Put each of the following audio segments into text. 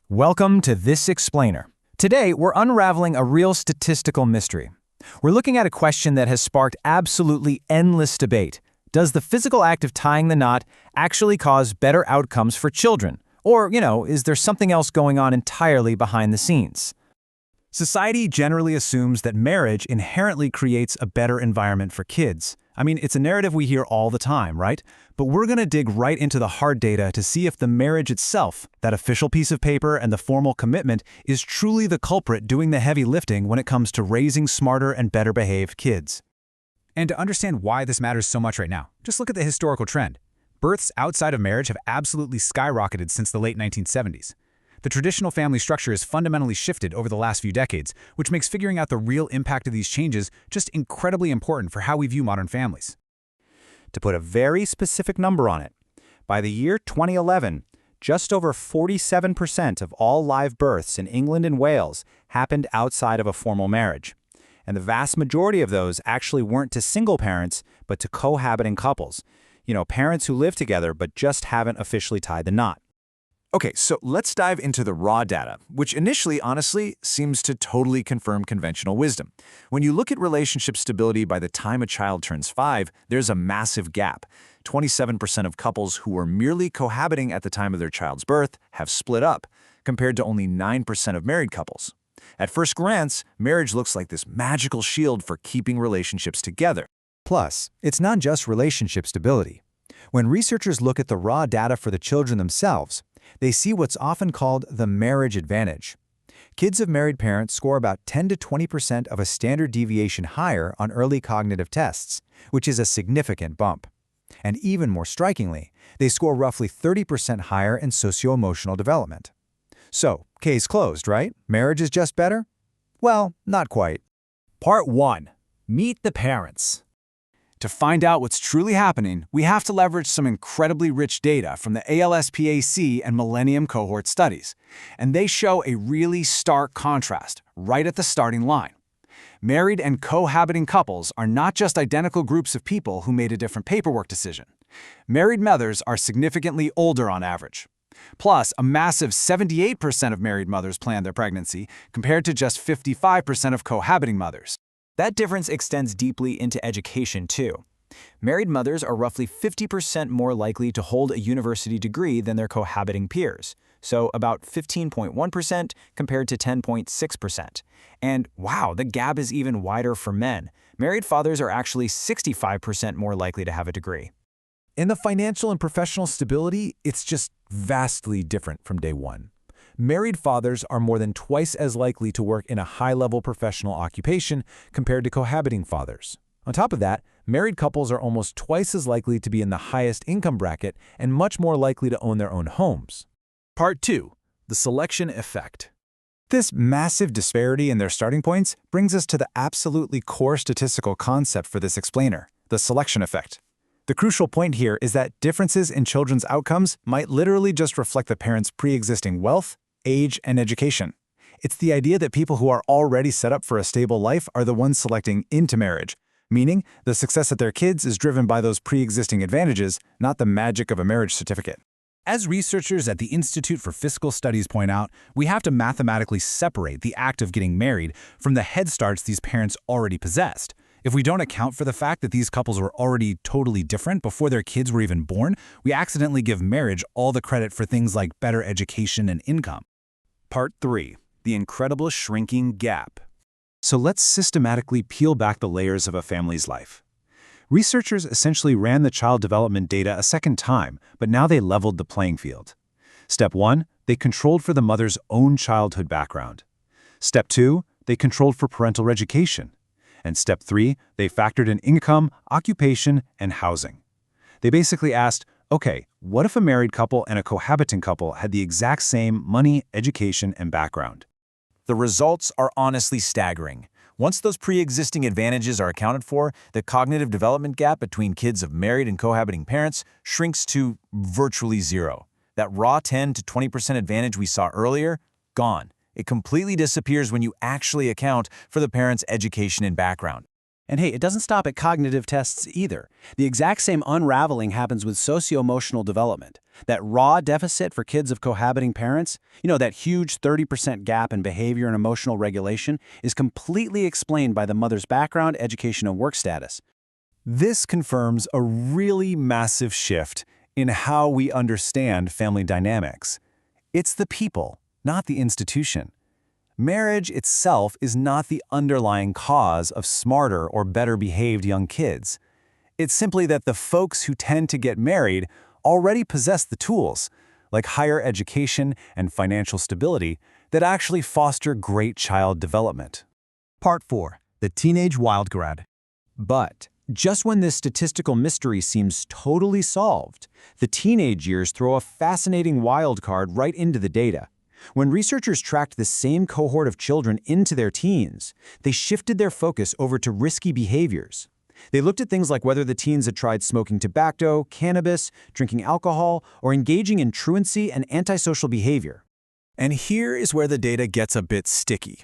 Welcome to This Explainer. Today, we're unraveling a real statistical mystery. We're looking at a question that has sparked absolutely endless debate. Does the physical act of tying the knot actually cause better outcomes for children? Or, is there something else going on entirely behind the scenes? Society generally assumes that marriage inherently creates a better environment for kids. It's a narrative we hear all the time, right? But we're going to dig right into the hard data to see if the marriage itself, that official piece of paper and the formal commitment, is truly the culprit doing the heavy lifting when it comes to raising smarter and better behaved kids. And to understand why this matters so much right now, just look at the historical trend. Births outside of marriage have absolutely skyrocketed since the late 1970s. The traditional family structure has fundamentally shifted over the last few decades, which makes figuring out the real impact of these changes just incredibly important for how we view modern families. To put a very specific number on it, by the year 2011, just over 47% of all live births in England and Wales happened outside of a formal marriage. And the vast majority of those actually weren't to single parents, but to cohabiting couples. Parents who live together but just haven't officially tied the knot. Okay, so let's dive into the raw data, which initially, honestly, seems to totally confirm conventional wisdom. When you look at relationship stability by the time a child turns 5, there's a massive gap. 27% of couples who were merely cohabiting at the time of their child's birth have split up, compared to only 9% of married couples. At first glance, marriage looks like this magical shield for keeping relationships together. Plus, it's not just relationship stability. When researchers look at the raw data for the children themselves, they see what's often called the marriage advantage. Kids of married parents score about 10 to 20% of a standard deviation higher on early cognitive tests, which is a significant bump. And even more strikingly, they score roughly 30% higher in socio-emotional development. So, case closed, right? Marriage is just better? Well, not quite. Part 1. Meet the parents. To find out what's truly happening, we have to leverage some incredibly rich data from the ALSPAC and Millennium cohort studies, and they show a really stark contrast right at the starting line. Married and cohabiting couples are not just identical groups of people who made a different paperwork decision. Married mothers are significantly older on average. Plus, a massive 78% of married mothers planned their pregnancy, compared to just 55% of cohabiting mothers. That difference extends deeply into education, too. Married mothers are roughly 50% more likely to hold a university degree than their cohabiting peers, so about 15.1% compared to 10.6%. And wow, the gap is even wider for men. Married fathers are actually 65% more likely to have a degree. In the financial and professional stability, it's just vastly different from day one. Married fathers are more than twice as likely to work in a high-level professional occupation compared to cohabiting fathers. On top of that, married couples are almost twice as likely to be in the highest income bracket and much more likely to own their own homes. Part 2. The selection effect. This massive disparity in their starting points brings us to the absolutely core statistical concept for this explainer, the selection effect. The crucial point here is that differences in children's outcomes might literally just reflect the parents' pre-existing wealth, age, and education. It's the idea that people who are already set up for a stable life are the ones selecting into marriage, meaning the success of their kids is driven by those pre-existing advantages, not the magic of a marriage certificate. As researchers at the Institute for Fiscal Studies point out, we have to mathematically separate the act of getting married from the head starts these parents already possessed. If we don't account for the fact that these couples were already totally different before their kids were even born, we accidentally give marriage all the credit for things like better education and income. Part 3. The incredible shrinking gap. So let's systematically peel back the layers of a family's life. Researchers essentially ran the child development data a second time, but now they leveled the playing field. Step 1, they controlled for the mother's own childhood background. Step 2, they controlled for parental education. And Step 3, they factored in income, occupation, and housing. They basically asked, okay, what if a married couple and a cohabiting couple had the exact same money, education, and background? The results are honestly staggering. Once those pre-existing advantages are accounted for, the cognitive development gap between kids of married and cohabiting parents shrinks to virtually zero. That raw 10 to 20% advantage we saw earlier, gone. It completely disappears when you actually account for the parents' education and background. And hey, it doesn't stop at cognitive tests either. The exact same unraveling happens with socio-emotional development. That raw deficit for kids of cohabiting parents, that huge 30% gap in behavior and emotional regulation, is completely explained by the mother's background, education, and work status. This confirms a really massive shift in how we understand family dynamics. It's the people, not the institution. Marriage itself is not the underlying cause of smarter or better behaved young kids. It's simply that the folks who tend to get married already possess the tools, like higher education and financial stability, that actually foster great child development. Part 4. The Teenage Wildcard. But just when this statistical mystery seems totally solved, the teenage years throw a fascinating wildcard right into the data. When researchers tracked the same cohort of children into their teens, they shifted their focus over to risky behaviors. They looked at things like whether the teens had tried smoking tobacco, cannabis, drinking alcohol, or engaging in truancy and antisocial behavior. And here is where the data gets a bit sticky.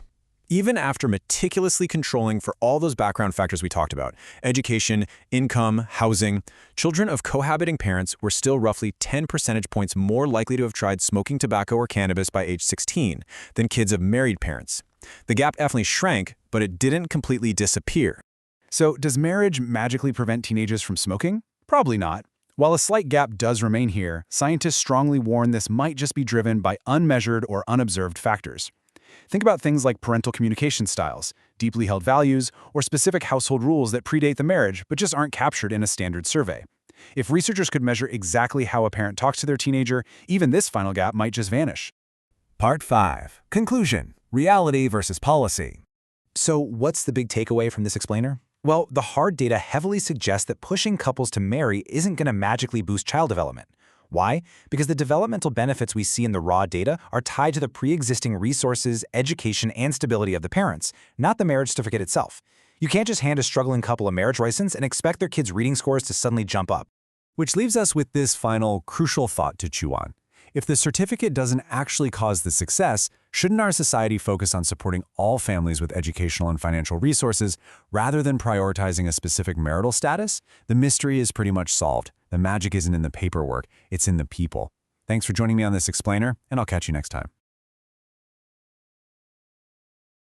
Even after meticulously controlling for all those background factors we talked about, education, income, housing, children of cohabiting parents were still roughly 10 percentage points more likely to have tried smoking tobacco or cannabis by age 16 than kids of married parents. The gap definitely shrank, but it didn't completely disappear. So, does marriage magically prevent teenagers from smoking? Probably not. While a slight gap does remain here, scientists strongly warn this might just be driven by unmeasured or unobserved factors. Think about things like parental communication styles, deeply held values, or specific household rules that predate the marriage but just aren't captured in a standard survey. If researchers could measure exactly how a parent talks to their teenager, even this final gap might just vanish. Part 5. Conclusion: Reality versus policy. So what's the big takeaway from this explainer? Well, the hard data heavily suggests that pushing couples to marry isn't going to magically boost child development. Why? Because the developmental benefits we see in the raw data are tied to the pre-existing resources, education, and stability of the parents, not the marriage certificate itself. You can't just hand a struggling couple a marriage license and expect their kids' reading scores to suddenly jump up. Which leaves us with this final crucial thought to chew on. If the certificate doesn't actually cause the success, shouldn't our society focus on supporting all families with educational and financial resources rather than prioritizing a specific marital status? The mystery is pretty much solved. The magic isn't in the paperwork, it's in the people. Thanks for joining me on this explainer, and I'll catch you next time.